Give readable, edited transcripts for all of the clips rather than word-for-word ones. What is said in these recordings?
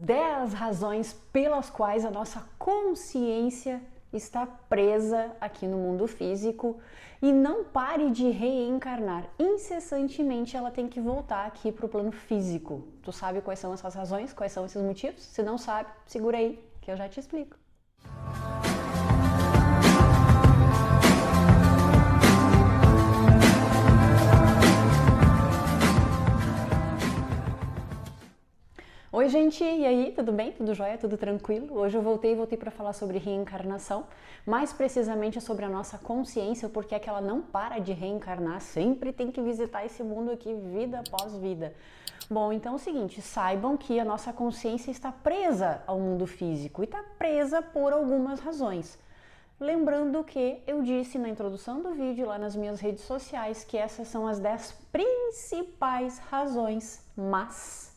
10 razões pelas quais a nossa consciência está presa aqui no mundo físico e não pare de reencarnar. Incessantemente ela tem que voltar aqui para o plano físico. Tu sabe quais são essas razões? Quais são esses motivos? Se não sabe, segura aí que eu já te explico. Oi gente, e aí, tudo bem? Tudo jóia? Tudo tranquilo? Hoje eu voltei para falar sobre reencarnação, mais precisamente sobre a nossa consciência, porque é que ela não para de reencarnar, sempre tem que visitar esse mundo aqui, vida após vida. Bom, então é o seguinte, saibam que a nossa consciência está presa ao mundo físico e está presa por algumas razões. Lembrando que eu disse na introdução do vídeo, lá nas minhas redes sociais, que essas são as 10 principais razões, mas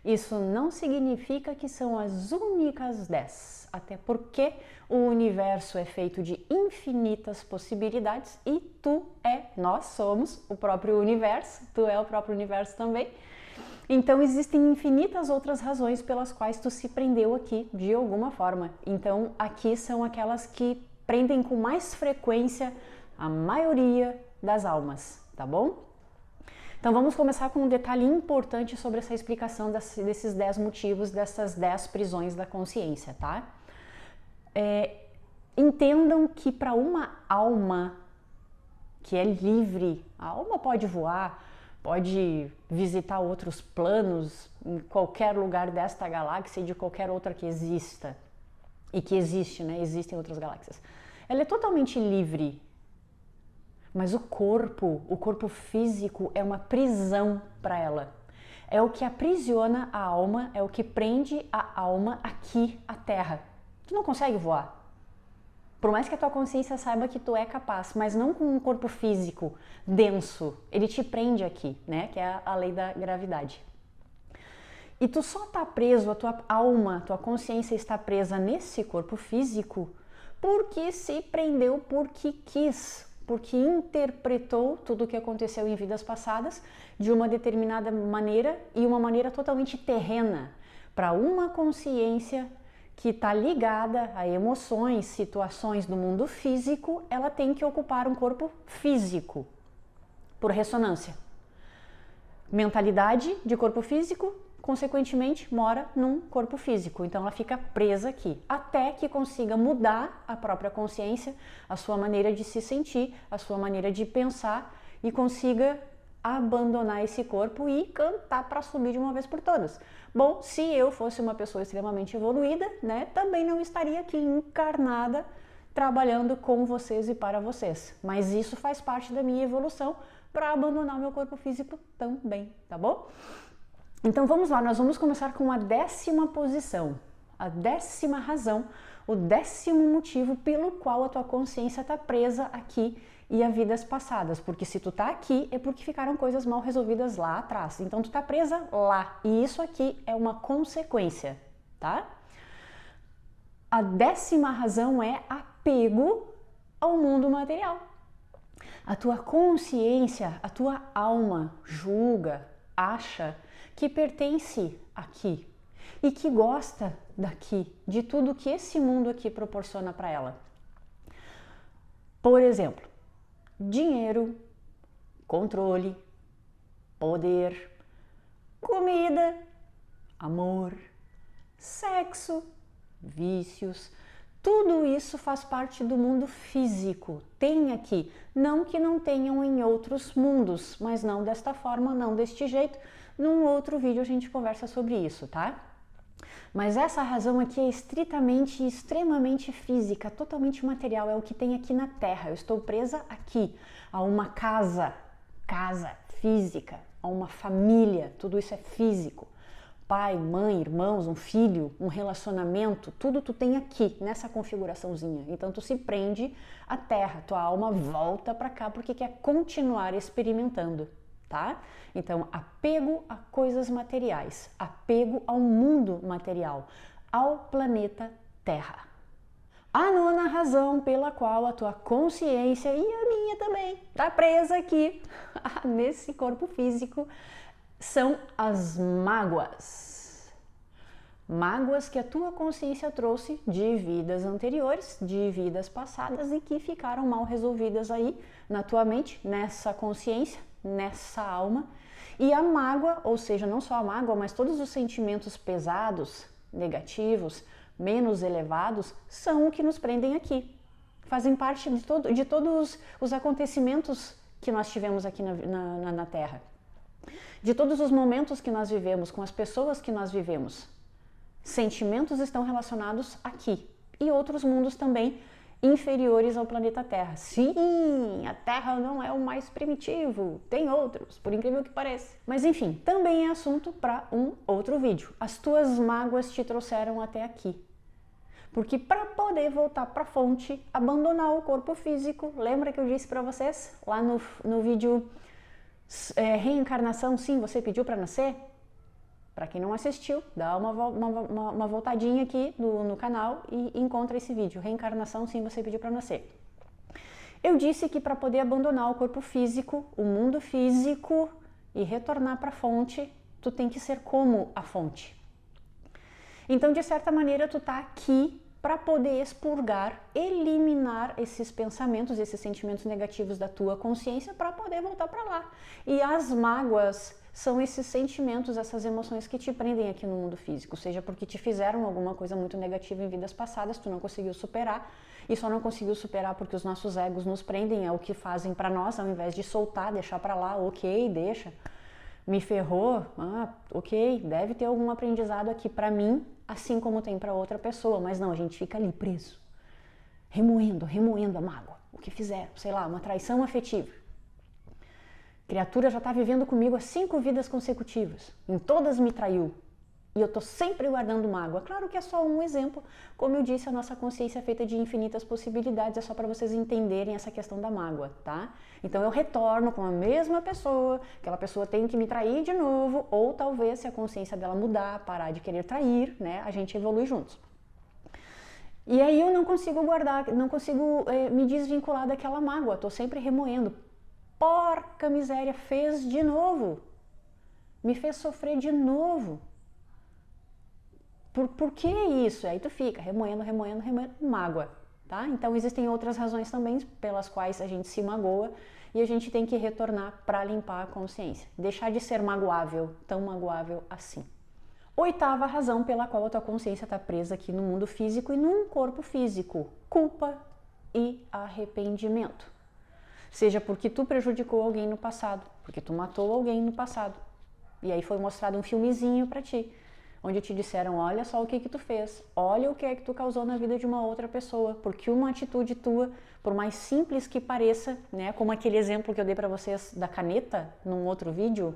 isso não significa que são as únicas 10, até porque o universo é feito de infinitas possibilidades e nós somos o próprio universo, tu é o próprio universo também. Então existem infinitas outras razões pelas quais tu se prendeu aqui de alguma forma. Então aqui são aquelas que prendem com mais frequência a maioria das almas, tá bom? Então vamos começar com um detalhe importante sobre essa explicação desses 10 motivos, dessas 10 prisões da consciência, tá? Entendam que para uma alma que é livre, a alma pode voar, pode visitar outros planos em qualquer lugar desta galáxia e de qualquer outra que exista, e que existe, né? Existem outras galáxias. Ela é totalmente livre. Mas o corpo físico é uma prisão para ela. É o que aprisiona a alma, é o que prende a alma aqui, à Terra. Tu não consegue voar. Por mais que a tua consciência saiba que tu é capaz, mas não com um corpo físico denso. Ele te prende aqui, né? Que é a lei da gravidade. E tu só tá preso, a tua alma, tua consciência está presa nesse corpo físico porque se prendeu, porque quis, porque interpretou tudo o que aconteceu em vidas passadas de uma determinada maneira e uma maneira totalmente terrena, para uma consciência que está ligada a emoções, situações do mundo físico, ela tem que ocupar um corpo físico, por ressonância. Mentalidade de corpo físico, consequentemente, mora num corpo físico. Então ela fica presa aqui, até que consiga mudar a própria consciência, a sua maneira de se sentir, a sua maneira de pensar e consiga abandonar esse corpo e cantar para subir de uma vez por todas. Bom, se eu fosse uma pessoa extremamente evoluída, né, também não estaria aqui encarnada trabalhando com vocês e para vocês. Mas isso faz parte da minha evolução para abandonar o meu corpo físico também, tá bom? Então vamos lá, nós vamos começar com a 10ª posição, a 10ª razão, o 10º motivo pelo qual a tua consciência está presa aqui e a vidas passadas, porque se tu tá aqui é porque ficaram coisas mal resolvidas lá atrás, então tu tá presa lá e isso aqui é uma consequência, tá? A 10ª razão é apego ao mundo material. A tua consciência, a tua alma julga, acha que pertence aqui e que gosta daqui, de tudo que esse mundo aqui proporciona para ela. Por exemplo, dinheiro, controle, poder, comida, amor, sexo, vícios, tudo isso faz parte do mundo físico, tem aqui, não que não tenham em outros mundos, mas não desta forma, não deste jeito. Num outro vídeo a gente conversa sobre isso, tá? Mas essa razão aqui é estritamente e extremamente física, totalmente material, é o que tem aqui na Terra. Eu estou presa aqui, a uma casa física, a uma família, tudo isso é físico. Pai, mãe, irmãos, um filho, um relacionamento, tudo tu tem aqui, nessa configuraçãozinha. Então tu se prende à Terra, tua alma volta para cá porque quer continuar experimentando, tá? Então, apego a coisas materiais, apego ao mundo material, ao planeta Terra. A 9ª razão pela qual a tua consciência e a minha também tá presa aqui, nesse corpo físico, são as mágoas. Mágoas que a tua consciência trouxe de vidas anteriores, de vidas passadas e que ficaram mal resolvidas aí na tua mente, nessa consciência, nessa alma. E a mágoa, ou seja, não só a mágoa, mas todos os sentimentos pesados, negativos, menos elevados, são o que nos prendem aqui. Fazem parte de todos os acontecimentos que nós tivemos aqui na Terra. De todos os momentos que nós vivemos, com as pessoas que nós vivemos. Sentimentos estão relacionados aqui. E outros mundos também inferiores ao planeta Terra. Sim, a Terra não é o mais primitivo, tem outros, por incrível que pareça. Mas enfim, também é assunto para um outro vídeo. As tuas mágoas te trouxeram até aqui. Porque para poder voltar para a fonte, abandonar o corpo físico, lembra que eu disse para vocês lá no vídeo reencarnação, sim, você pediu para nascer? Para quem não assistiu, dá uma voltadinha aqui no canal e encontra esse vídeo, reencarnação, sim, você pediu para nascer. Eu disse que para poder abandonar o corpo físico, o mundo físico e retornar para a fonte, tu tem que ser como a fonte. Então, de certa maneira, tu tá aqui para poder expurgar, eliminar esses pensamentos, esses sentimentos negativos da tua consciência para poder voltar para lá. E as mágoas são esses sentimentos, essas emoções que te prendem aqui no mundo físico, seja porque te fizeram alguma coisa muito negativa em vidas passadas, tu não conseguiu superar, e só não conseguiu superar porque os nossos egos nos prendem ao que fazem para nós, ao invés de soltar, deixar para lá, ok, deixa, me ferrou, ok, deve ter algum aprendizado aqui para mim, assim como tem para outra pessoa, mas não, a gente fica ali preso, remoendo a mágoa, o que fizeram, sei lá, uma traição afetiva. Criatura já está vivendo comigo há 5 vidas consecutivas, em todas me traiu, e eu estou sempre guardando mágoa. Claro que é só um exemplo, como eu disse, a nossa consciência é feita de infinitas possibilidades, é só para vocês entenderem essa questão da mágoa, tá? Então eu retorno com a mesma pessoa, aquela pessoa tem que me trair de novo, ou talvez se a consciência dela mudar, parar de querer trair, né, a gente evolui juntos. E aí eu não consigo guardar, não consigo me desvincular daquela mágoa, estou sempre remoendo. Porca miséria, fez de novo, me fez sofrer de novo. Por que isso? Aí tu fica remoendo, mágoa, tá? Então existem outras razões também pelas quais a gente se magoa e a gente tem que retornar para limpar a consciência, deixar de ser magoável, tão magoável assim. 8ª razão pela qual a tua consciência está presa aqui no mundo físico e num corpo físico: culpa e arrependimento. Seja porque tu prejudicou alguém no passado, porque tu matou alguém no passado. E aí foi mostrado um filmezinho pra ti, onde te disseram, olha só o que tu fez, olha o que é que tu causou na vida de uma outra pessoa, porque uma atitude tua, por mais simples que pareça, né, como aquele exemplo que eu dei pra vocês da caneta, num outro vídeo,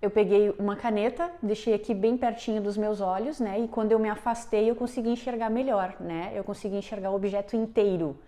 eu peguei uma caneta, deixei aqui bem pertinho dos meus olhos, né, e quando eu me afastei eu consegui enxergar melhor, né, eu consegui enxergar o objeto inteiro.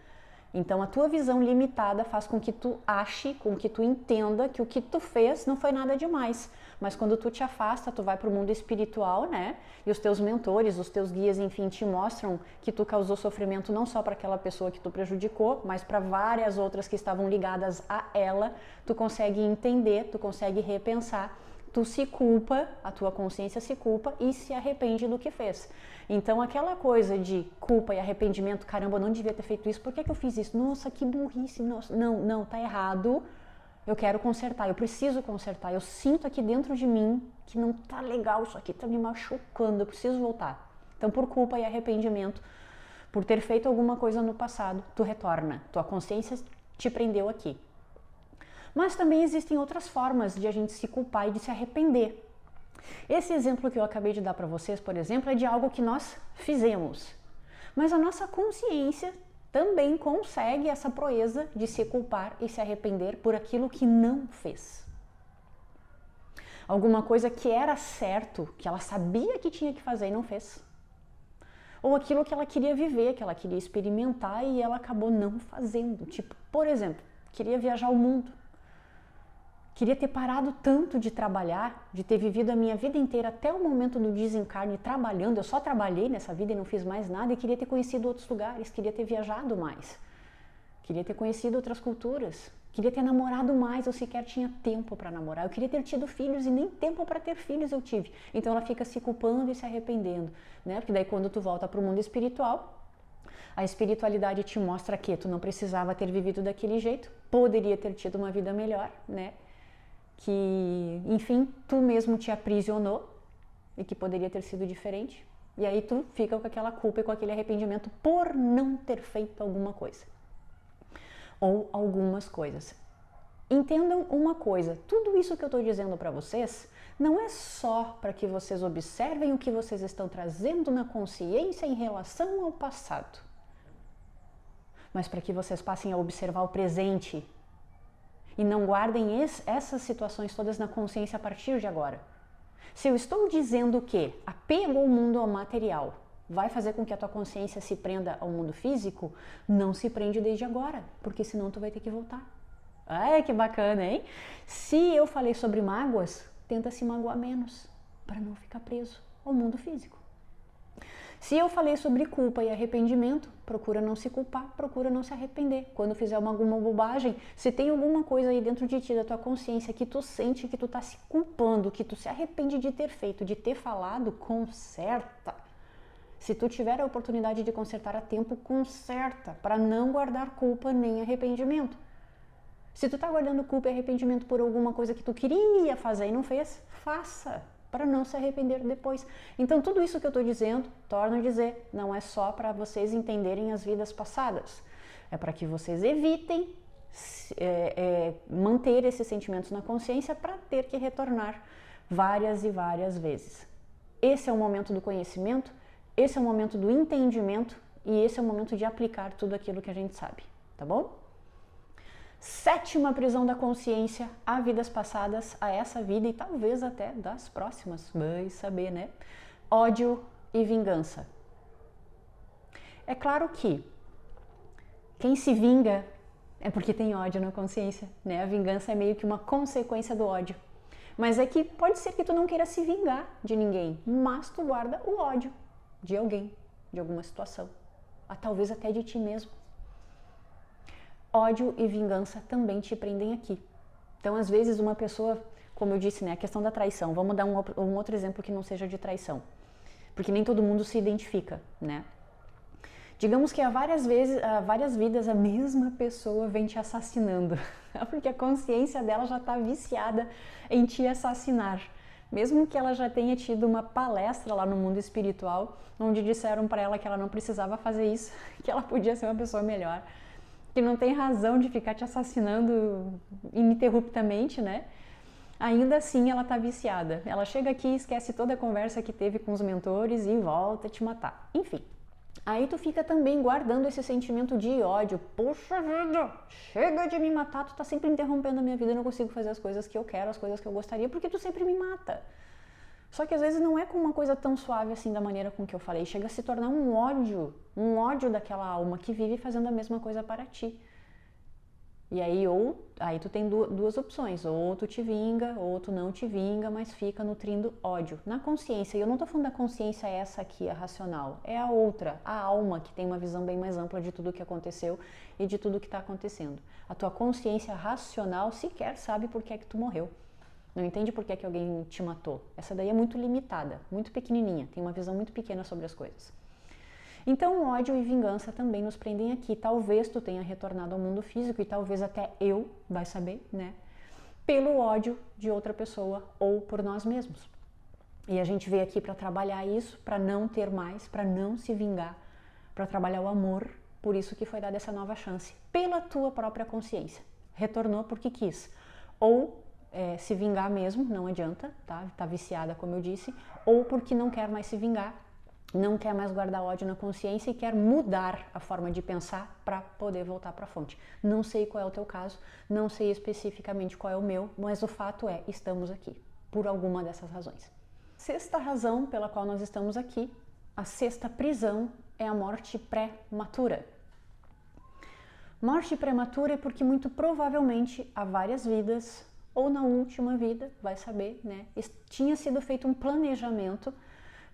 Então a tua visão limitada faz com que tu ache, com que tu entenda que o que tu fez não foi nada demais. Mas quando tu te afasta, tu vai para o mundo espiritual, né? E os teus mentores, os teus guias, enfim, te mostram que tu causou sofrimento não só para aquela pessoa que tu prejudicou, mas para várias outras que estavam ligadas a ela. Tu consegue entender, tu consegue repensar. Tu se culpa, a tua consciência se culpa e se arrepende do que fez. Então aquela coisa de culpa e arrependimento, caramba, eu não devia ter feito isso, por que eu fiz isso? Nossa, que burrice, nossa. Não, tá errado, eu quero consertar, eu preciso consertar, eu sinto aqui dentro de mim que não tá legal, isso aqui tá me machucando, eu preciso voltar. Então por culpa e arrependimento, por ter feito alguma coisa no passado, tu retorna, tua consciência te prendeu aqui. Mas também existem outras formas de a gente se culpar e de se arrepender. Esse exemplo que eu acabei de dar para vocês, por exemplo, é de algo que nós fizemos. Mas a nossa consciência também consegue essa proeza de se culpar e se arrepender por aquilo que não fez. Alguma coisa que era certo, que ela sabia que tinha que fazer e não fez. Ou aquilo que ela queria viver, que ela queria experimentar e ela acabou não fazendo. Tipo, por exemplo, queria viajar o mundo. Queria ter parado tanto de trabalhar, de ter vivido a minha vida inteira até o momento do desencarne trabalhando. Eu só trabalhei nessa vida e não fiz mais nada e queria ter conhecido outros lugares, queria ter viajado mais. Queria ter conhecido outras culturas. Queria ter namorado mais, eu sequer tinha tempo para namorar. Eu queria ter tido filhos e nem tempo para ter filhos eu tive. Então ela fica se culpando e se arrependendo, né? Porque daí quando tu volta para o mundo espiritual, a espiritualidade te mostra que tu não precisava ter vivido daquele jeito, poderia ter tido uma vida melhor, né? Que, enfim, tu mesmo te aprisionou e que poderia ter sido diferente. E aí tu fica com aquela culpa e com aquele arrependimento por não ter feito alguma coisa. Ou algumas coisas. Entendam uma coisa, tudo isso que eu estou dizendo para vocês não é só para que vocês observem o que vocês estão trazendo na consciência em relação ao passado, mas para que vocês passem a observar o presente e não guardem essas situações todas na consciência a partir de agora. Se eu estou dizendo que apego ao mundo material vai fazer com que a tua consciência se prenda ao mundo físico, não se prende desde agora, porque senão tu vai ter que voltar. Ai, que bacana, hein? Se eu falei sobre mágoas, tenta se magoar menos, para não ficar preso ao mundo físico. Se eu falei sobre culpa e arrependimento, procura não se culpar, procura não se arrepender. Quando fizer alguma bobagem, se tem alguma coisa aí dentro de ti, da tua consciência, que tu sente que tu tá se culpando, que tu se arrepende de ter feito, de ter falado, conserta. Se tu tiver a oportunidade de consertar a tempo, conserta, para não guardar culpa nem arrependimento. Se tu tá guardando culpa e arrependimento por alguma coisa que tu queria fazer e não fez, faça, para não se arrepender depois. Então tudo isso que eu tô dizendo, torno a dizer, não é só para vocês entenderem as vidas passadas, é para que vocês evitem manter esses sentimentos na consciência para ter que retornar várias e várias vezes. Esse é o momento do conhecimento, esse é o momento do entendimento e esse é o momento de aplicar tudo aquilo que a gente sabe, tá bom? 7ª prisão da consciência a vidas passadas, a essa vida e talvez até das próximas, vai saber, né? Ódio e vingança. É claro que quem se vinga é porque tem ódio na consciência, né? A vingança é meio que uma consequência do ódio. Mas é que pode ser que tu não queira se vingar de ninguém, mas tu guarda o ódio de alguém, de alguma situação, talvez até de ti mesmo. Ódio e vingança também te prendem aqui. Então, às vezes, uma pessoa, como eu disse, né, a questão da traição, vamos dar um outro exemplo que não seja de traição, porque nem todo mundo se identifica, né? Digamos que há várias vidas a mesma pessoa vem te assassinando, porque a consciência dela já está viciada em te assassinar. Mesmo que ela já tenha tido uma palestra lá no mundo espiritual, onde disseram para ela que ela não precisava fazer isso, que ela podia ser uma pessoa melhor, que não tem razão de ficar te assassinando ininterruptamente, né? Ainda assim ela tá viciada. Ela chega aqui, esquece toda a conversa que teve com os mentores e volta a te matar. Enfim, aí tu fica também guardando esse sentimento de ódio. Poxa vida, chega de me matar, tu tá sempre interrompendo a minha vida, eu não consigo fazer as coisas que eu quero, as coisas que eu gostaria, porque tu sempre me mata. Só que às vezes não é com uma coisa tão suave assim da maneira com que eu falei, chega a se tornar um ódio daquela alma que vive fazendo a mesma coisa para ti. E aí aí tu tem duas opções, ou tu te vinga, ou tu não te vinga, mas fica nutrindo ódio na consciência. E eu não tô falando da consciência essa aqui, a racional, é a outra, a alma, que tem uma visão bem mais ampla de tudo o que aconteceu e de tudo o que está acontecendo. A tua consciência racional sequer sabe por que é que tu morreu. Não entende por que é que alguém te matou. Essa daí é muito limitada, muito pequenininha, tem uma visão muito pequena sobre as coisas. Então, ódio e vingança também nos prendem aqui. Talvez tu tenha retornado ao mundo físico e talvez até eu, vai saber, né? Pelo ódio de outra pessoa ou por nós mesmos. E a gente veio aqui para trabalhar isso, para não ter mais, para não se vingar, para trabalhar o amor. Por isso que foi dada essa nova chance, pela tua própria consciência. Retornou porque quis. Ou se vingar mesmo, não adianta, tá? Tá viciada, como eu disse, ou porque não quer mais se vingar, não quer mais guardar ódio na consciência e quer mudar a forma de pensar para poder voltar para a fonte. Não sei qual é o teu caso, não sei especificamente qual é o meu, mas o fato é, estamos aqui, por alguma dessas razões. 6ª razão pela qual nós estamos aqui, a 6ª prisão, é a morte prematura. Morte prematura é porque muito provavelmente há várias vidas, ou na última vida, vai saber, né? Tinha sido feito um planejamento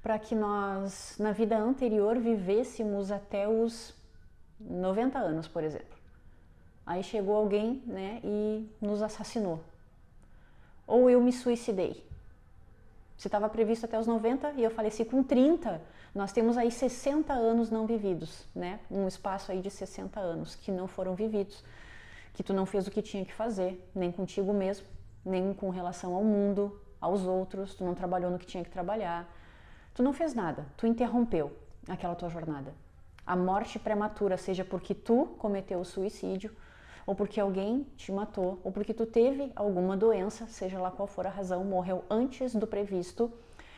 para que nós, na vida anterior, vivêssemos até os 90 anos, por exemplo. Aí chegou alguém, né, e nos assassinou. Ou eu me suicidei. Se estava previsto até os 90 e eu faleci com 30, nós temos aí 60 anos não vividos, né? Um espaço aí de 60 anos que não foram vividos, que tu não fez o que tinha que fazer, nem contigo mesmo, nem com relação ao mundo, aos outros, tu não trabalhou no que tinha que trabalhar, tu não fez nada, tu interrompeu aquela tua jornada. A morte prematura, seja porque tu cometeu o suicídio, ou porque alguém te matou, ou porque tu teve alguma doença, seja lá qual for a razão, morreu antes do previsto,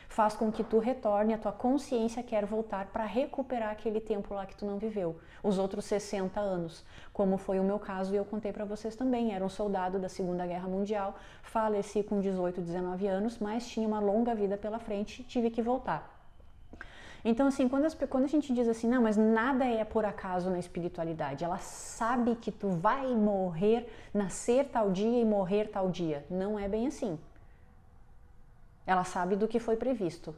faz com que tu retorne, a tua consciência quer voltar para recuperar aquele tempo lá que tu não viveu, os outros 60 anos, como foi o meu caso e eu contei para vocês também. Era um soldado da Segunda Guerra Mundial, faleci com 18, 19 anos, mas tinha uma longa vida pela frente, tive que voltar. Então, assim, quando a gente diz assim, não, mas nada é por acaso na espiritualidade, ela sabe que tu vai morrer, nascer tal dia e morrer tal dia. Não é bem assim. Ela sabe do que foi previsto,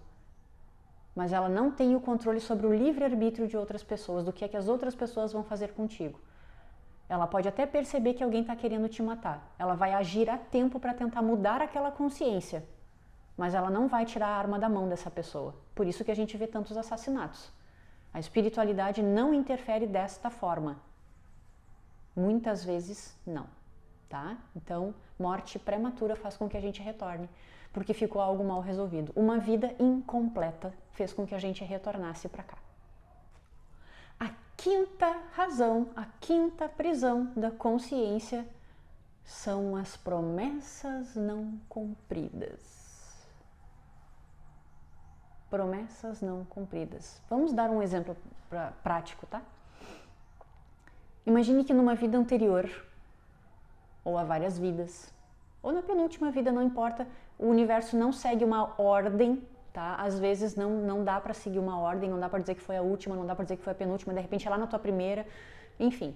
mas ela não tem o controle sobre o livre-arbítrio de outras pessoas, do que é que as outras pessoas vão fazer contigo. Ela pode até perceber que alguém está querendo te matar. Ela vai agir a tempo para tentar mudar aquela consciência, mas ela não vai tirar a arma da mão dessa pessoa. Por isso que a gente vê tantos assassinatos. A espiritualidade não interfere desta forma. Muitas vezes não, tá? Então, morte prematura faz com que a gente retorne, porque ficou algo mal resolvido. Uma vida incompleta fez com que a gente retornasse para cá. A quinta razão, a quinta prisão da consciência são as promessas não cumpridas. Promessas não cumpridas. Vamos dar um exemplo prático, tá? Imagine que numa vida anterior, ou há várias vidas, ou na penúltima vida, não importa, o universo não segue uma ordem, tá? Às vezes não dá para seguir uma ordem, não dá para dizer que foi a última, não dá para dizer que foi a penúltima, de repente é lá na tua primeira, enfim.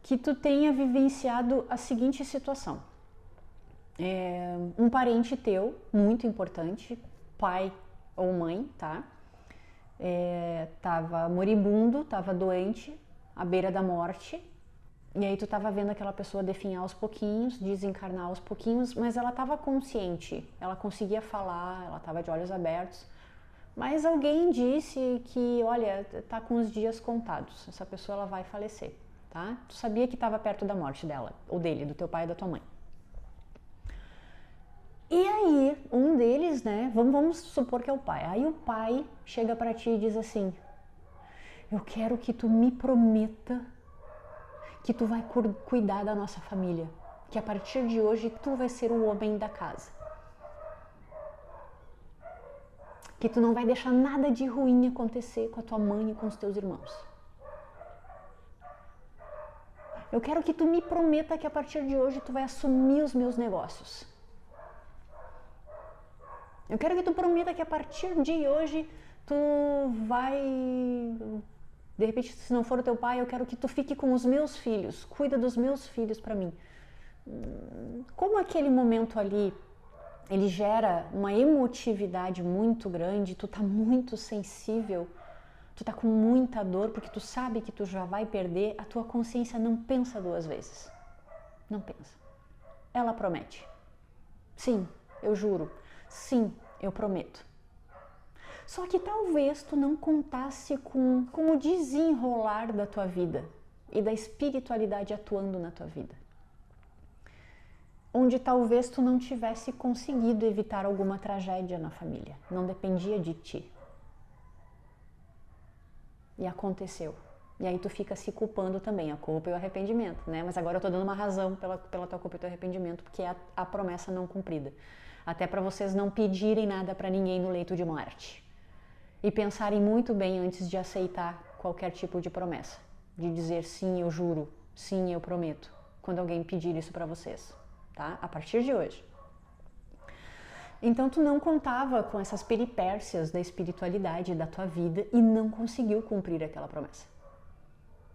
Que tu tenha vivenciado a seguinte situação. Um parente teu, muito importante, pai ou mãe, tá? Tava moribundo, tava doente, à beira da morte, e aí tu tava vendo aquela pessoa definhar aos pouquinhos, desencarnar aos pouquinhos, mas ela tava consciente, ela conseguia falar, ela tava de olhos abertos, mas alguém disse que, olha, tá com os dias contados, essa pessoa ela vai falecer, tá? Tu sabia que tava perto da morte dela, ou dele, do teu pai e da tua mãe. E aí, um deles, né, vamos supor que é o pai. Aí o pai chega pra ti e diz assim: eu quero que tu me prometa que tu vai cuidar da nossa família, que a partir de hoje tu vai ser o homem da casa. Que tu não vai deixar nada de ruim acontecer com a tua mãe e com os teus irmãos. Eu quero que tu me prometa que a partir de hoje tu vai assumir os meus negócios. Eu quero que tu prometa que a partir de hoje tu vai... De repente, se não for o teu pai, eu quero que tu fique com os meus filhos. Cuida dos meus filhos para mim. Como aquele momento ali, ele gera uma emotividade muito grande, tu tá muito sensível, tu tá com muita dor, porque tu sabe que tu já vai perder, a tua consciência não pensa duas vezes. Não pensa. Ela promete. Sim, eu juro. Sim, eu prometo. Só que talvez tu não contasse com o desenrolar da tua vida e da espiritualidade atuando na tua vida. Onde talvez tu não tivesse conseguido evitar alguma tragédia na família. Não dependia de ti. E aconteceu. E aí tu fica se culpando também, a culpa e o arrependimento, né? Mas agora eu tô dando uma razão pela tua culpa e teu arrependimento, porque é a promessa não cumprida. Até para vocês não pedirem nada para ninguém no leito de morte. E pensarem muito bem antes de aceitar qualquer tipo de promessa. De dizer sim, eu juro, sim, eu prometo, quando alguém pedir isso para vocês, tá? A partir de hoje. Então tu não contava com essas peripécias da espiritualidade da tua vida e não conseguiu cumprir aquela promessa.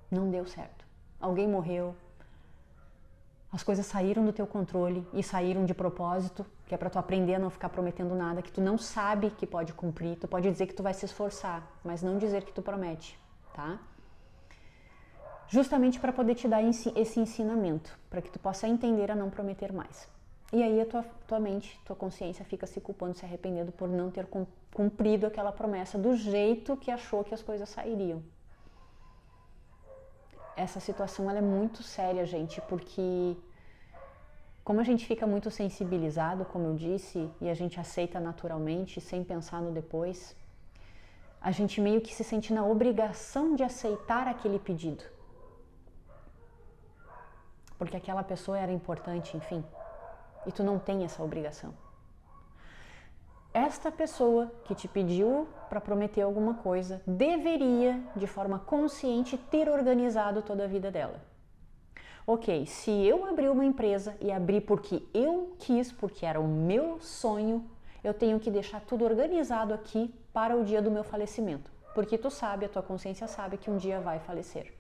Não deu certo. Alguém morreu, as coisas saíram do teu controle e saíram de propósito, que é para tu aprender a não ficar prometendo nada que tu não sabe que pode cumprir. Tu pode dizer que tu vai se esforçar, mas não dizer que tu promete, tá? justamente para poder te dar esse ensinamento, para que tu possa entender a não prometer mais. E aí a tua mente, tua consciência fica se culpando, se arrependendo por não ter cumprido aquela promessa do jeito que achou que as coisas sairiam. Essa situação ela é muito séria, gente, porque como a gente fica muito sensibilizado, como eu disse, e a gente aceita naturalmente, sem pensar no depois, a gente meio que se sente na obrigação de aceitar aquele pedido. Porque aquela pessoa era importante, enfim. E tu não tem essa obrigação. Esta pessoa que te pediu para prometer alguma coisa deveria, de forma consciente, ter organizado toda a vida dela. Ok, se eu abrir uma empresa e abrir porque eu quis, porque era o meu sonho, eu tenho que deixar tudo organizado aqui para o dia do meu falecimento. Porque tu sabe, a tua consciência sabe que um dia vai falecer.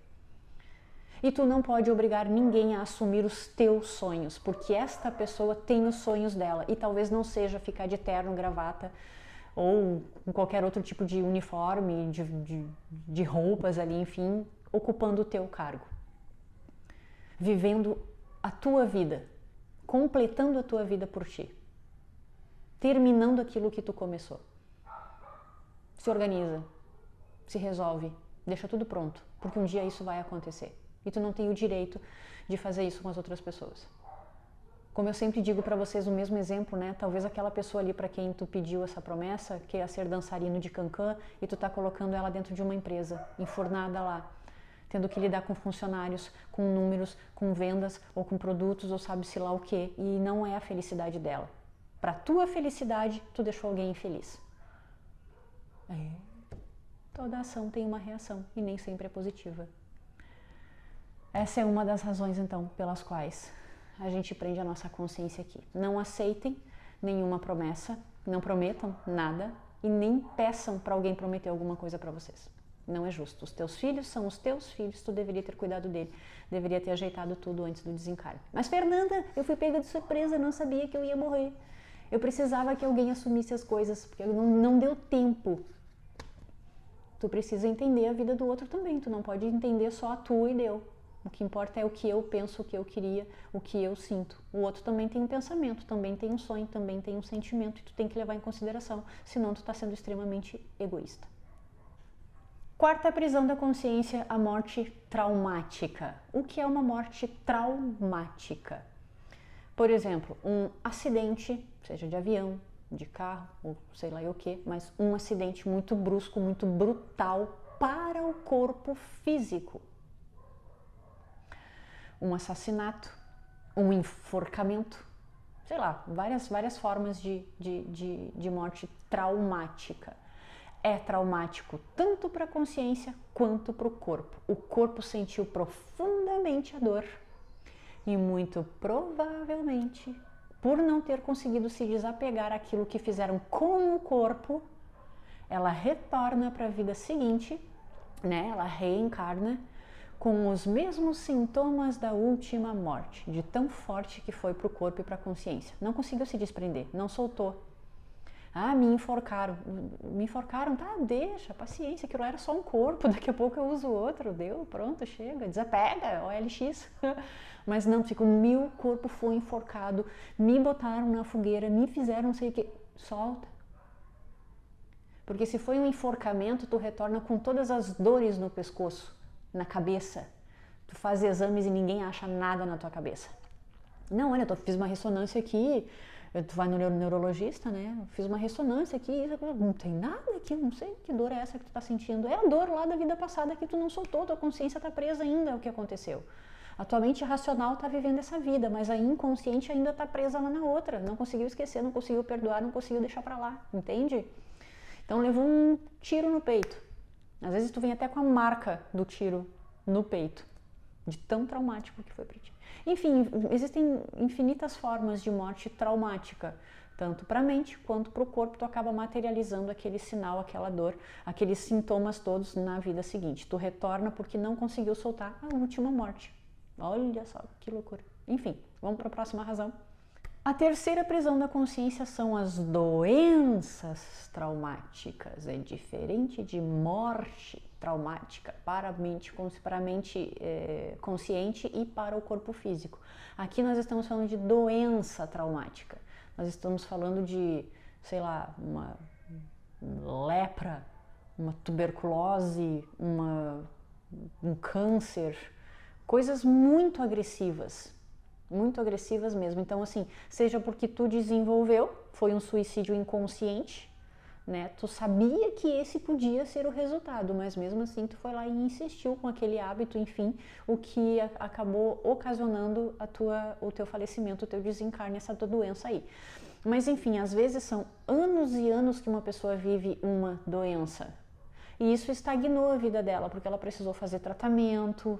E tu não pode obrigar ninguém a assumir os teus sonhos, porque esta pessoa tem os sonhos dela e talvez não seja ficar de terno, gravata ou com qualquer outro tipo de uniforme, de roupas ali, enfim, ocupando o teu cargo. Vivendo a tua vida, completando a tua vida por ti, terminando aquilo que tu começou. Se organiza, se resolve, deixa tudo pronto, porque um dia isso vai acontecer. E tu não tem o direito de fazer isso com as outras pessoas. Como eu sempre digo para vocês o mesmo exemplo, né? Talvez aquela pessoa ali para quem tu pediu essa promessa, que ia ser dançarino de cancan, e tu tá colocando ela dentro de uma empresa, enfurnada lá, tendo que lidar com funcionários, com números, com vendas, ou com produtos, ou sabe-se lá o quê, e não é a felicidade dela. Para tua felicidade, tu deixou alguém infeliz. Toda ação tem uma reação, e nem sempre é positiva. Essa é uma das razões, então, pelas quais a gente prende a nossa consciência aqui. Não aceitem nenhuma promessa, não prometam nada e nem peçam para alguém prometer alguma coisa para vocês. Não é justo. Os teus filhos são os teus filhos, tu deveria ter cuidado dele, deveria ter ajeitado tudo antes do desencarne. Mas Fernanda, eu fui pega de surpresa, não sabia que eu ia morrer. Eu precisava que alguém assumisse as coisas, porque não deu tempo. Tu precisa entender a vida do outro também, tu não pode entender só a tua e deu. O que importa é o que eu penso, o que eu queria, o que eu sinto. O outro também tem um pensamento, também tem um sonho, também tem um sentimento e tu tem que levar em consideração, senão tu está sendo extremamente egoísta. Quarta prisão da consciência, a morte traumática. O que é uma morte traumática? Por exemplo, um acidente, seja de avião, de carro, ou sei lá o que, mas um acidente muito brusco, muito brutal para o corpo físico. Um assassinato, um enforcamento, sei lá, várias formas de morte traumática. É traumático tanto para a consciência quanto para o corpo. O corpo sentiu profundamente a dor e muito provavelmente, por não ter conseguido se desapegar àquilo que fizeram com o corpo, ela retorna para a vida seguinte, né? Ela reencarna com os mesmos sintomas da última morte, de tão forte que foi para o corpo e para a consciência. Não conseguiu se desprender, não soltou. Me enforcaram. Me enforcaram, tá, deixa, paciência, aquilo era só um corpo, daqui a pouco eu uso outro, deu, pronto, chega, desapega, OLX. Mas não, ficou, meu corpo foi enforcado, me botaram na fogueira, me fizeram não sei o que, solta. Porque se foi um enforcamento, tu retorna com todas as dores no pescoço, na cabeça. Tu faz exames e ninguém acha nada na tua cabeça. Não, olha, eu fiz uma ressonância aqui, tu vai no neurologista, né? Eu fiz uma ressonância aqui, não tem nada aqui, não sei que dor é essa que tu tá sentindo. É a dor lá da vida passada que tu não soltou, tua consciência tá presa ainda ao que aconteceu. A tua mente racional tá vivendo essa vida, mas a inconsciente ainda tá presa lá na outra. Não conseguiu esquecer, não conseguiu perdoar, não conseguiu deixar pra lá, entende? Então levou um tiro no peito. Às vezes tu vem até com a marca do tiro no peito, de tão traumático que foi para ti. Enfim, existem infinitas formas de morte traumática, tanto para a mente quanto para o corpo. Tu acaba materializando aquele sinal, aquela dor, aqueles sintomas todos na vida seguinte. Tu retorna porque não conseguiu soltar a última morte. Olha só, que loucura. Enfim, vamos para a próxima razão. A terceira prisão da consciência são as doenças traumáticas. É diferente de morte traumática para a mente consciente e para o corpo físico. Aqui nós estamos falando de doença traumática. Nós estamos falando de, sei lá, uma lepra, uma tuberculose, um câncer, coisas muito agressivas mesmo. Então, assim, seja porque tu desenvolveu, foi um suicídio inconsciente, né? Tu sabia que esse podia ser o resultado, mas mesmo assim tu foi lá e insistiu com aquele hábito, enfim, o que acabou ocasionando o teu falecimento, o teu desencarne, essa tua doença aí. Mas enfim, às vezes são anos e anos que uma pessoa vive uma doença. E isso estagnou a vida dela, porque ela precisou fazer tratamento,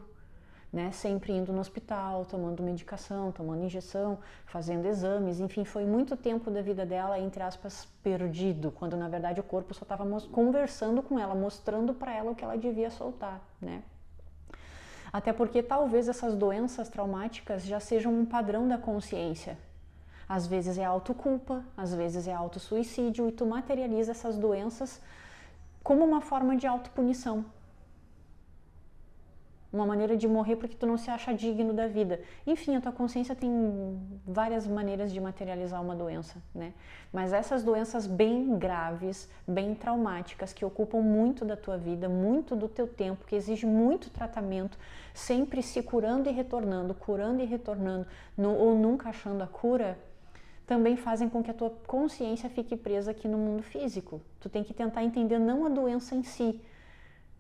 né? Sempre indo no hospital, tomando medicação, tomando injeção, fazendo exames, enfim, foi muito tempo da vida dela, entre aspas, perdido, quando na verdade o corpo só estava conversando com ela, mostrando para ela o que ela devia soltar, né? Até porque talvez essas doenças traumáticas já sejam um padrão da consciência. Às vezes é autoculpa, às vezes é autossuicídio, e tu materializa essas doenças como uma forma de autopunição. Uma maneira de morrer porque tu não se acha digno da vida. Enfim, a tua consciência tem várias maneiras de materializar uma doença, né? Mas essas doenças bem graves, bem traumáticas, que ocupam muito da tua vida, muito do teu tempo, que exigem muito tratamento, sempre se curando e retornando, ou nunca achando a cura, também fazem com que a tua consciência fique presa aqui no mundo físico. Tu tem que tentar entender não a doença em si,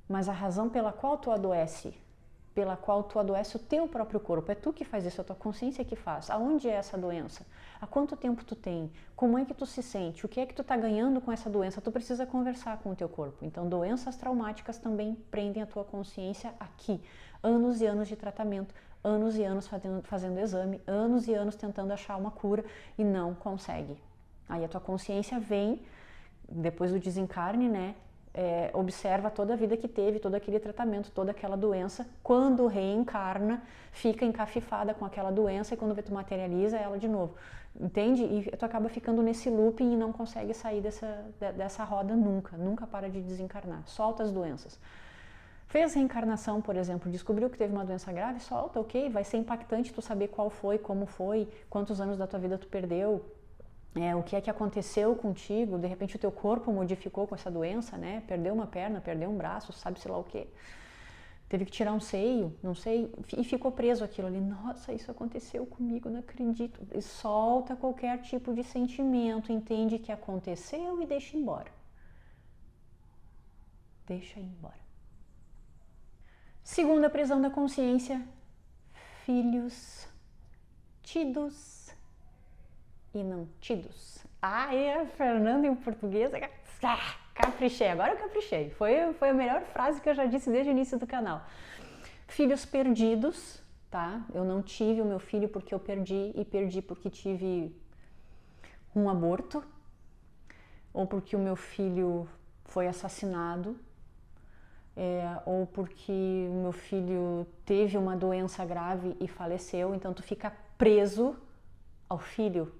mas a razão pela qual tu adoece, pela qual tu adoece o teu próprio corpo. É tu que faz isso, a tua consciência que faz. Aonde é essa doença? Há quanto tempo tu tem? Como é que tu se sente? O que é que tu tá ganhando com essa doença? Tu precisa conversar com o teu corpo. Então, doenças traumáticas também prendem a tua consciência aqui. Anos e anos de tratamento, anos e anos fazendo exame, anos e anos tentando achar uma cura e não consegue. Aí a tua consciência vem, depois do desencarne, né? Observa toda a vida que teve, todo aquele tratamento, toda aquela doença. Quando reencarna, fica encafifada com aquela doença, e quando tu materializa ela de novo, entende? E tu acaba ficando nesse looping e não consegue sair dessa roda nunca para de desencarnar. Solta as doenças. Fez reencarnação, por exemplo, descobriu que teve uma doença grave, solta, ok? Vai ser impactante tu saber qual foi, como foi, quantos anos da tua vida tu perdeu, o que é que aconteceu contigo, de repente o teu corpo modificou com essa doença, né? Perdeu uma perna, perdeu um braço, sabe-se lá o quê. Teve que tirar um seio, não sei, e ficou preso aquilo ali. Nossa, isso aconteceu comigo, não acredito. E solta qualquer tipo de sentimento, entende que aconteceu e deixa embora. Deixa ir embora. Segunda prisão da consciência, filhos tidos e não tidos. Fernanda em português, caprichei, agora eu caprichei. Foi a melhor frase que eu já disse desde o início do canal. Filhos perdidos, tá? Eu não tive o meu filho porque eu perdi, e perdi porque tive um aborto, ou porque o meu filho foi assassinado, ou porque o meu filho teve uma doença grave e faleceu. Então tu fica preso ao filho.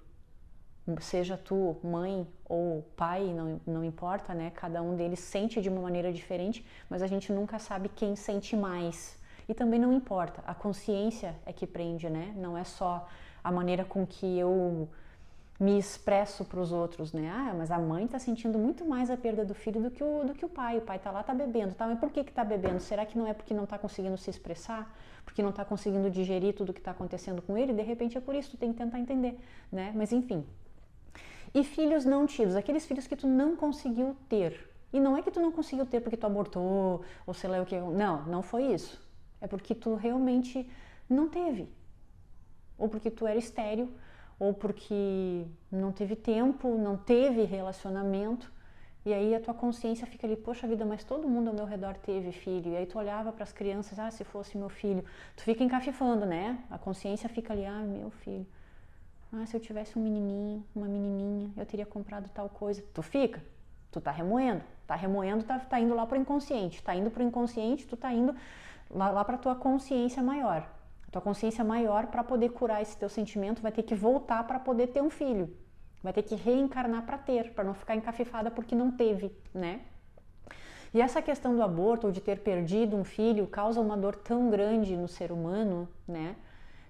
Seja tu mãe ou pai, não importa, né? Cada um deles sente de uma maneira diferente, mas a gente nunca sabe quem sente mais. E também não importa, a consciência é que prende, né? Não é só a maneira com que eu me expresso para os outros, né? Mas a mãe tá sentindo muito mais a perda do filho do que o pai. O pai tá lá, tá bebendo, tá? Mas por que tá bebendo? Será que não é porque não tá conseguindo se expressar? Porque não tá conseguindo digerir tudo que tá acontecendo com ele? De repente é por isso, tu tem que tentar entender, né? Mas enfim. E filhos não tidos, aqueles filhos que tu não conseguiu ter. E não é que tu não conseguiu ter porque tu abortou, ou sei lá o que. Não foi isso. É porque tu realmente não teve. Ou porque tu era estéril, ou porque não teve tempo, não teve relacionamento. E aí a tua consciência fica ali, poxa vida, mas todo mundo ao meu redor teve filho. E aí tu olhava para as crianças, se fosse meu filho. Tu fica encafifando, né? A consciência fica ali, meu filho. Se eu tivesse um menininho, uma menininha, eu teria comprado tal coisa. Tu tá remoendo, tá indo lá pro inconsciente. Tá indo pro inconsciente, tu tá indo lá pra tua consciência maior. A tua consciência maior, para poder curar esse teu sentimento, vai ter que voltar para poder ter um filho. Vai ter que reencarnar para ter, para não ficar encafifada porque não teve, né? E essa questão do aborto ou de ter perdido um filho causa uma dor tão grande no ser humano, né?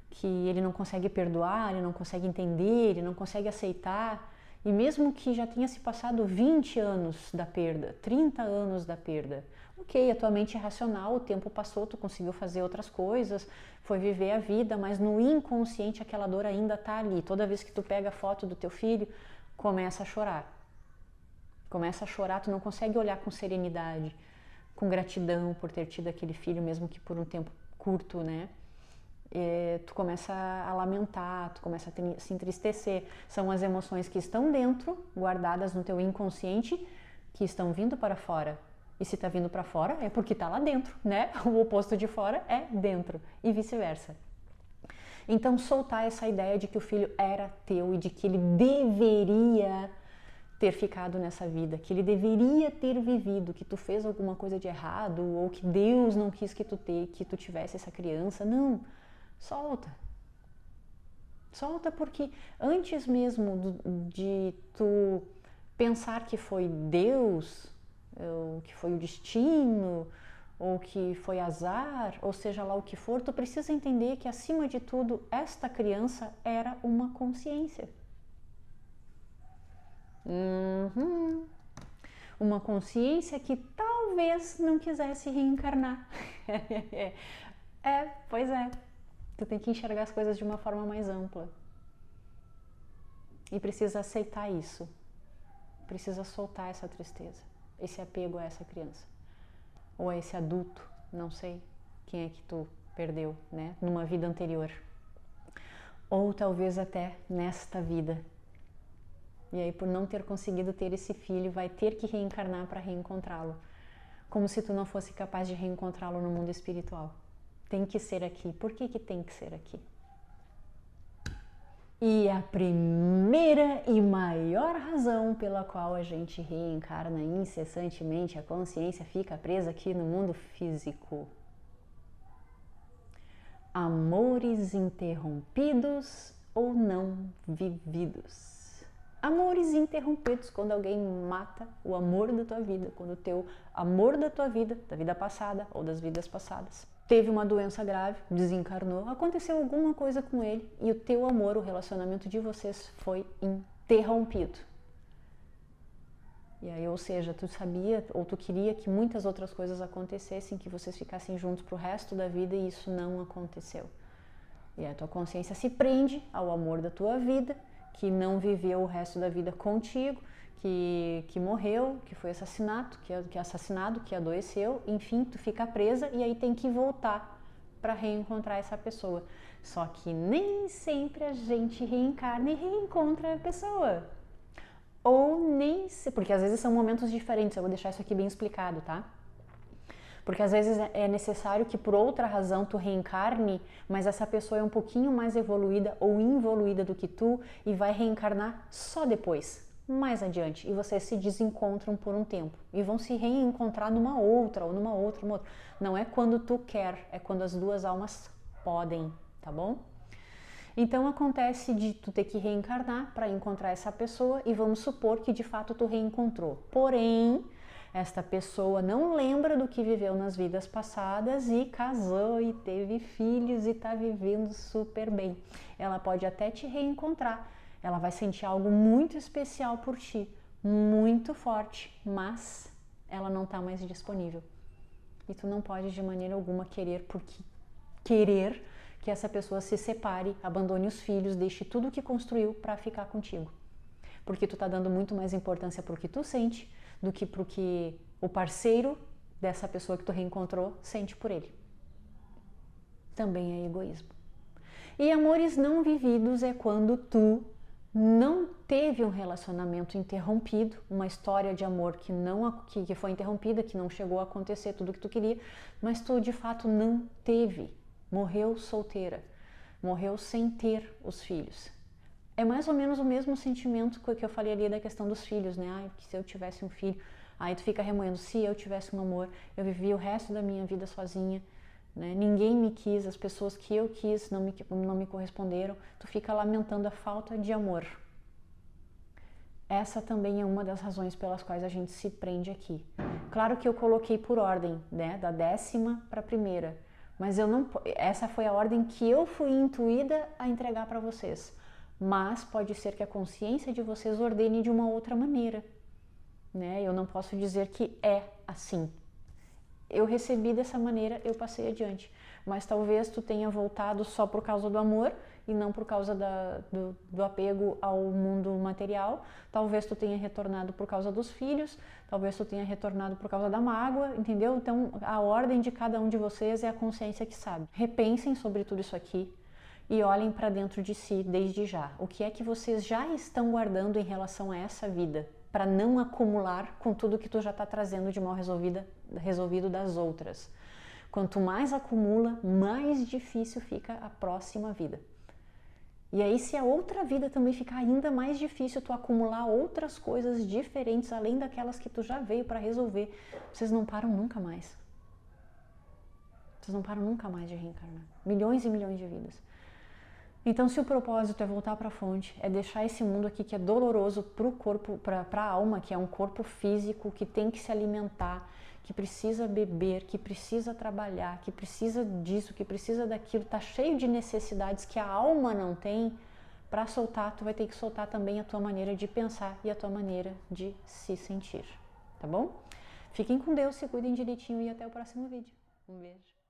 Que ele não consegue perdoar, ele não consegue entender, ele não consegue aceitar. E mesmo que já tenha se passado 20 anos da perda, 30 anos da perda, ok, a tua mente é racional, o tempo passou, tu conseguiu fazer outras coisas, foi viver a vida, mas no inconsciente aquela dor ainda está ali. Toda vez que tu pega a foto do teu filho, começa a chorar. Começa a chorar, tu não consegue olhar com serenidade, com gratidão por ter tido aquele filho, mesmo que por um tempo curto, né? Tu começa a lamentar, tu começa a se entristecer. São as emoções que estão dentro, guardadas no teu inconsciente, que estão vindo para fora. E se está vindo para fora, é porque está lá dentro, né? O oposto de fora é dentro, e vice-versa. Então, soltar essa ideia de que o filho era teu e de que ele deveria ter ficado nessa vida, que ele deveria ter vivido, que tu fez alguma coisa de errado, ou que Deus não quis que tu tivesse essa criança. Não, solta. Solta, porque antes mesmo de tu pensar que foi Deus, ou que foi o destino, ou que foi azar, ou seja lá o que for, tu precisa entender que acima de tudo, esta criança era uma consciência. Uma consciência que talvez não quisesse reencarnar. Pois é. Tu tem que enxergar as coisas de uma forma mais ampla. E precisa aceitar isso. Precisa soltar essa tristeza, esse apego a essa criança. Ou a esse adulto, não sei quem é que tu perdeu, né? Numa vida anterior. Ou talvez até nesta vida. E aí, por não ter conseguido ter esse filho, vai ter que reencarnar para reencontrá-lo. Como se tu não fosse capaz de reencontrá-lo no mundo espiritual. Tem que ser aqui. Por que tem que ser aqui? E a primeira e maior razão pela qual a gente reencarna incessantemente, a consciência fica presa aqui no mundo físico. Amores interrompidos ou não vividos. Amores interrompidos, quando alguém mata o amor da tua vida, quando o teu amor da tua vida, da vida passada ou das vidas passadas, teve uma doença grave, desencarnou, aconteceu alguma coisa com ele e o teu amor, o relacionamento de vocês foi interrompido. E aí, ou seja, tu sabia ou tu queria que muitas outras coisas acontecessem, que vocês ficassem juntos pro resto da vida e isso não aconteceu. E a tua consciência se prende ao amor da tua vida, que não viveu o resto da vida contigo, que morreu, que foi assassinado, que adoeceu, enfim, tu fica presa e aí tem que voltar para reencontrar essa pessoa. Só que nem sempre a gente reencarna e reencontra a pessoa. Ou nem se... Porque às vezes são momentos diferentes, eu vou deixar isso aqui bem explicado, tá? Porque às vezes é necessário que por outra razão tu reencarne, mas essa pessoa é um pouquinho mais evoluída ou involuída do que tu e vai reencarnar só depois, mais adiante. E vocês se desencontram por um tempo e vão se reencontrar numa outra ou numa outra. Não é quando tu quer, é quando as duas almas podem, tá bom? Então acontece de tu ter que reencarnar para encontrar essa pessoa e vamos supor que de fato tu reencontrou. Porém, esta pessoa não lembra do que viveu nas vidas passadas e casou e teve filhos e está vivendo super bem. Ela pode até te reencontrar, ela vai sentir algo muito especial por ti, muito forte, mas ela não está mais disponível. E tu não pode de maneira alguma querer que essa pessoa se separe, abandone os filhos, deixe tudo o que construiu para ficar contigo. Porque tu está dando muito mais importância para o que tu sente do que para o que o parceiro dessa pessoa que tu reencontrou sente por ele. Também é egoísmo. E amores não vividos é quando tu não teve um relacionamento interrompido, uma história de amor que foi interrompida, que não chegou a acontecer tudo o que tu queria, mas tu de fato não teve. Morreu solteira, morreu sem ter os filhos. É mais ou menos o mesmo sentimento que eu falei ali da questão dos filhos, né? Ai, que se eu tivesse um filho, aí tu fica remoendo, se eu tivesse um amor, eu vivi o resto da minha vida sozinha, né? Ninguém me quis, as pessoas que eu quis não me corresponderam. Tu fica lamentando a falta de amor. Essa também é uma das razões pelas quais a gente se prende aqui. Claro que eu coloquei por ordem, né? Da 10ª para a 1ª, mas eu não, essa foi a ordem que eu fui intuída a entregar para vocês. Mas pode ser que a consciência de vocês ordene de uma outra maneira, né? Eu não posso dizer que é assim. Eu recebi dessa maneira, eu passei adiante. Mas talvez tu tenha voltado só por causa do amor e não por causa do apego ao mundo material. Talvez tu tenha retornado por causa dos filhos, talvez tu tenha retornado por causa da mágoa, entendeu? Então a ordem de cada um de vocês é a consciência que sabe. Repensem sobre tudo isso aqui e olhem para dentro de si desde já. O que é que vocês já estão guardando em relação a essa vida, para não acumular com tudo que tu já está trazendo de mal resolvido das outras. Quanto mais acumula, mais difícil fica a próxima vida. E aí, se a outra vida também ficar ainda mais difícil, tu acumular outras coisas diferentes, além daquelas que tu já veio para resolver, vocês não param nunca mais. Vocês não param nunca mais de reencarnar. Milhões e milhões de vidas. Então, se o propósito é voltar para a fonte, é deixar esse mundo aqui que é doloroso para o corpo, para a alma, que é um corpo físico, que tem que se alimentar, que precisa beber, que precisa trabalhar, que precisa disso, que precisa daquilo, tá cheio de necessidades que a alma não tem, para soltar, tu vai ter que soltar também a tua maneira de pensar e a tua maneira de se sentir, tá bom? Fiquem com Deus, se cuidem direitinho e até o próximo vídeo. Um beijo.